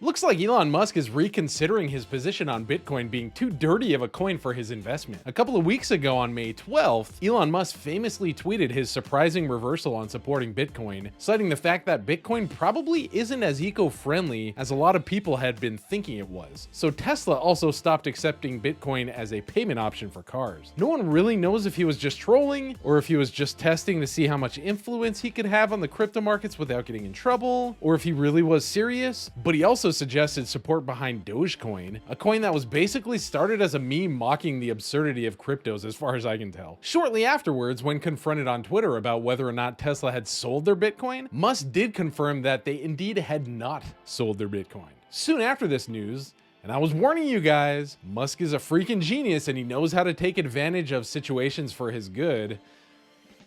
Looks like Elon Musk is reconsidering his position on Bitcoin being too dirty of a coin for his investment. A couple of weeks ago on May 12th, Elon Musk famously tweeted his surprising reversal on supporting Bitcoin, citing the fact that Bitcoin probably isn't as eco-friendly as a lot of people had been thinking it was. So Tesla also stopped accepting Bitcoin as a payment option for cars. No one really knows if he was just trolling or if he was just testing to see how much influence he could have on the crypto markets without getting in trouble, or if he really was serious, but he also suggested support behind DogeCoin, a coin that was basically started as a meme mocking the absurdity of cryptos as far as I can tell. Shortly afterwards, when confronted on Twitter about whether or not Tesla had sold their Bitcoin, Musk did confirm that they indeed had not sold their Bitcoin. Soon after this news, and I was warning you guys, Musk is a freaking genius and he knows how to take advantage of situations for his good.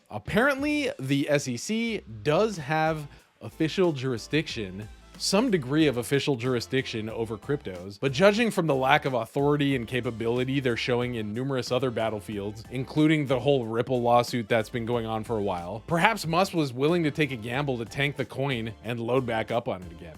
Apparently, the SEC does have official jurisdiction, some degree of official jurisdiction over cryptos, but judging from the lack of authority and capability they're showing in numerous other battlefields, including the whole Ripple lawsuit that's been going on for a while, perhaps Musk was willing to take a gamble to tank the coin and load back up on it again.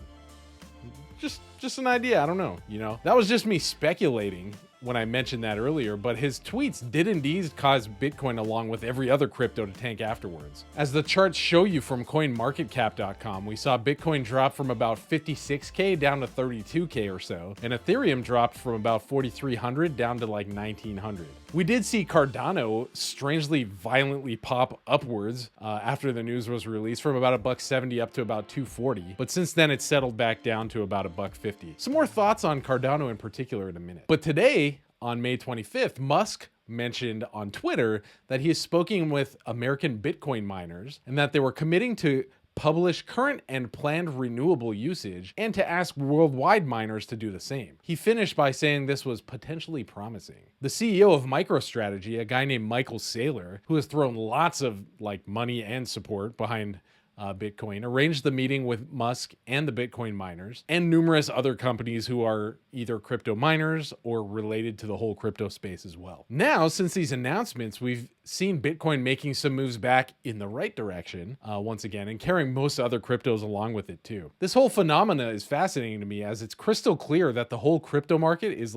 Just an idea, I don't know, you know? That was just me speculating when I mentioned that earlier, but his tweets did indeed cause Bitcoin along with every other crypto to tank afterwards. As the charts show you from coinmarketcap.com, we saw Bitcoin drop from about 56K down to 32K or so, and Ethereum dropped from about 4,300 down to like 1,900. We did see Cardano strangely violently pop upwards after the news was released from about $1.70 up to about $2.40, but since then it's settled back down to about $1.50. Some more thoughts on Cardano in particular in a minute. But today, on May 25th, Musk mentioned on Twitter that he is speaking with American Bitcoin miners and that they were committing to publish current and planned renewable usage and to ask worldwide miners to do the same. He finished by saying this was potentially promising. The CEO of MicroStrategy, a guy named Michael Saylor, who has thrown lots of money and support behind Bitcoin, arranged the meeting with Musk and the Bitcoin miners and numerous other companies who are either crypto miners or related to the whole crypto space as well. Now, since these announcements, we've seen Bitcoin making some moves back in the right direction once again, and carrying most other cryptos along with it too. This whole phenomena is fascinating to me as it's crystal clear that the whole crypto market is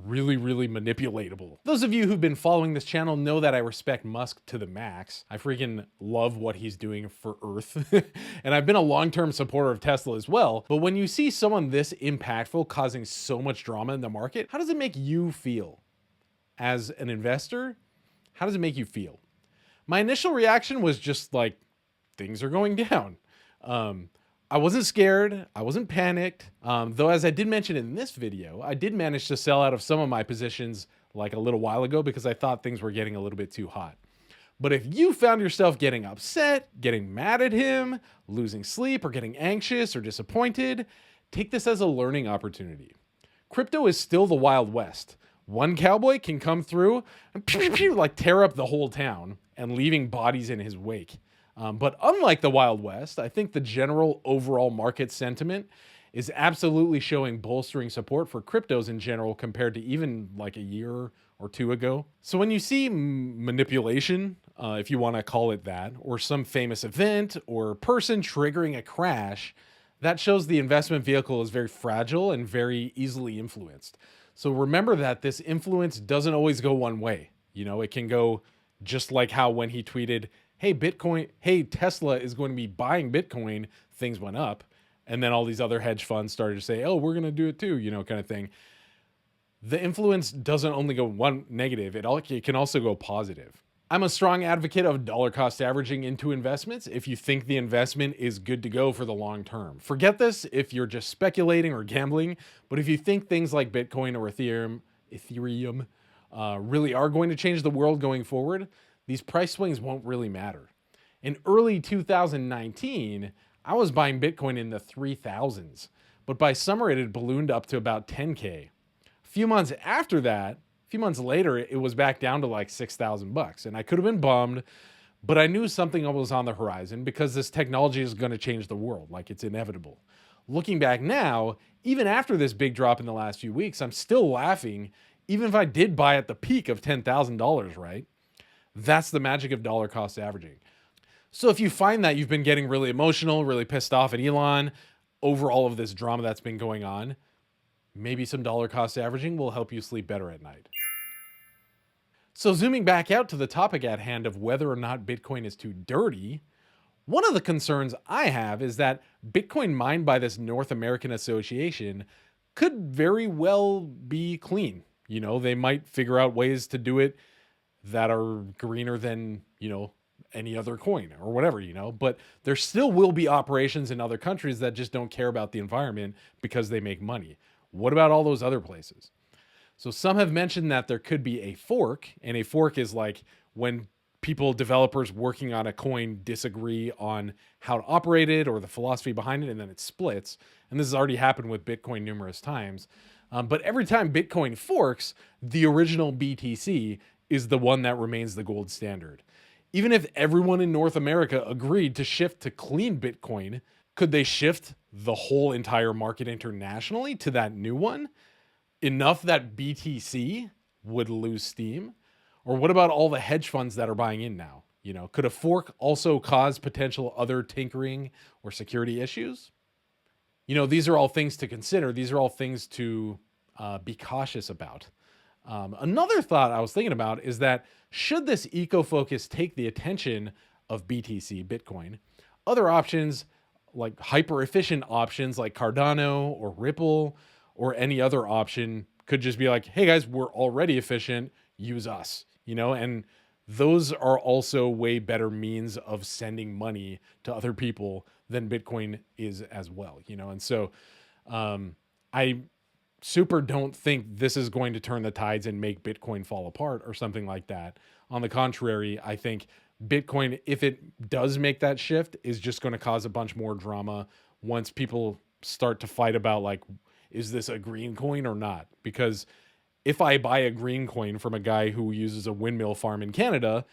really manipulatable. Those of you who've been following this channel know that I respect Musk to the max. I freaking love what he's doing for Earth. And I've been a long-term supporter of Tesla as well. But when you see someone this impactful causing so much drama in the market, how does it make you feel? As an investor, how does it make you feel? My initial reaction was just like, things are going down. I wasn't scared, I wasn't panicked, though as I did mention in this video, I did manage to sell out of some of my positions like a little while ago because I thought things were getting a little bit too hot. But if you found yourself getting upset, getting mad at him, losing sleep, or getting anxious or disappointed, take this as a learning opportunity. Crypto is still the Wild West. One cowboy can come through and tear up the whole town and leaving bodies in his wake. But unlike the Wild West, I think the general overall market sentiment is absolutely showing bolstering support for cryptos in general compared to even like a year or two ago. So when you see manipulation, if you want to call it that, or some famous event or person triggering a crash, that shows the investment vehicle is very fragile and very easily influenced. So remember that this influence doesn't always go one way. You know, it can go just like how when he tweeted, hey, Tesla is going to be buying Bitcoin, things went up. And then all these other hedge funds started to say, oh, we're going to do it too, you know, kind of thing. The influence doesn't only go one negative, it can also go positive. I'm a strong advocate of dollar cost averaging into investments if you think the investment is good to go for the long term. Forget this if you're just speculating or gambling, but if you think things like Bitcoin or Ethereum really are going to change the world going forward, these price swings won't really matter. In early 2019, I was buying Bitcoin in the 3,000s, but by summer it had ballooned up to about 10K. A few months after that, a few months later, it was back down to like $6,000, and I could have been bummed, but I knew something was on the horizon because this technology is going to change the world, like it's inevitable. Looking back now, even after this big drop in the last few weeks, I'm still laughing, even if I did buy at the peak of $10,000, right? That's the magic of dollar cost averaging. So if you find that you've been getting really emotional, really pissed off at Elon, over all of this drama that's been going on, maybe some dollar cost averaging will help you sleep better at night. So zooming back out to the topic at hand of whether or not Bitcoin is too dirty, one of the concerns I have is that Bitcoin mined by this North American association could very well be clean. They might figure out ways to do it that are greener than, any other coin or whatever, but there still will be operations in other countries that just don't care about the environment because they make money. What about all those other places? So some have mentioned that there could be a fork, and a fork is like when developers working on a coin disagree on how to operate it or the philosophy behind it, and then it splits. And this has already happened with Bitcoin numerous times. But every time Bitcoin forks, the original BTC is the one that remains the gold standard. Even if everyone in North America agreed to shift to clean Bitcoin, could they shift the whole entire market internationally to that new one? Enough that BTC would lose steam? Or what about all the hedge funds that are buying in now? Could a fork also cause potential other tinkering or security issues? These are all things to consider. These are all things to be cautious about. Another thought I was thinking about is that should this eco-focus take the attention of BTC, Bitcoin, other options like hyper-efficient options like Cardano or Ripple or any other option could just be like, hey guys, we're already efficient, use us, and those are also way better means of sending money to other people than Bitcoin is as well, and so I super don't think this is going to turn the tides and make Bitcoin fall apart or something like that. On the contrary, I think Bitcoin, if it does make that shift, is just going to cause a bunch more drama once people start to fight about like, is this a green coin or not? Because if I buy a green coin from a guy who uses a windmill farm in Canada,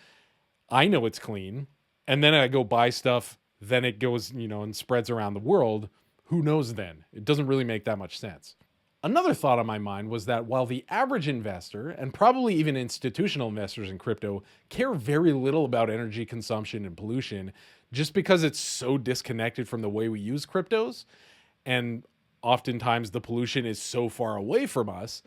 I know it's clean. And then I go buy stuff, then it goes, and spreads around the world. Who knows then? It doesn't really make that much sense. Another thought on my mind was that while the average investor, and probably even institutional investors in crypto, care very little about energy consumption and pollution, just because it's so disconnected from the way we use cryptos, and oftentimes the pollution is so far away from us,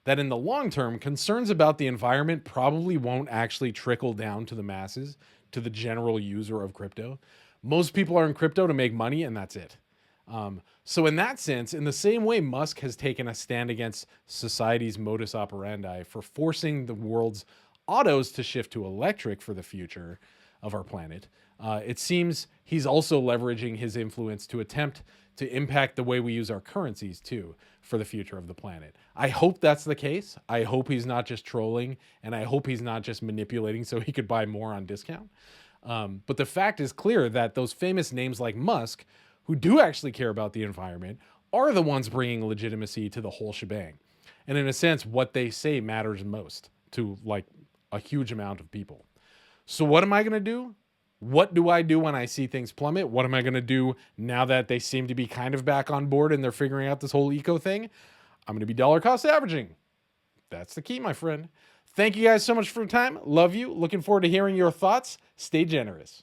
that in the long term, concerns about the environment probably won't actually trickle down to the masses, to the general user of crypto. Most people are in crypto to make money, and that's it. So in that sense, in the same way Musk has taken a stand against society's modus operandi for forcing the world's autos to shift to electric for the future of our planet, it seems he's also leveraging his influence to attempt to impact the way we use our currencies too for the future of the planet. I hope that's the case. I hope he's not just trolling, and I hope he's not just manipulating so he could buy more on discount. But the fact is clear that those famous names like Musk, who do actually care about the environment, are the ones bringing legitimacy to the whole shebang. And in a sense, what they say matters most to like a huge amount of people. So what am I going to do? What do I do when I see things plummet? What am I going to do now that they seem to be kind of back on board and they're figuring out this whole eco thing? I'm going to be dollar cost averaging. That's the key, my friend. Thank you guys so much for your time. Love you. Looking forward to hearing your thoughts. Stay generous.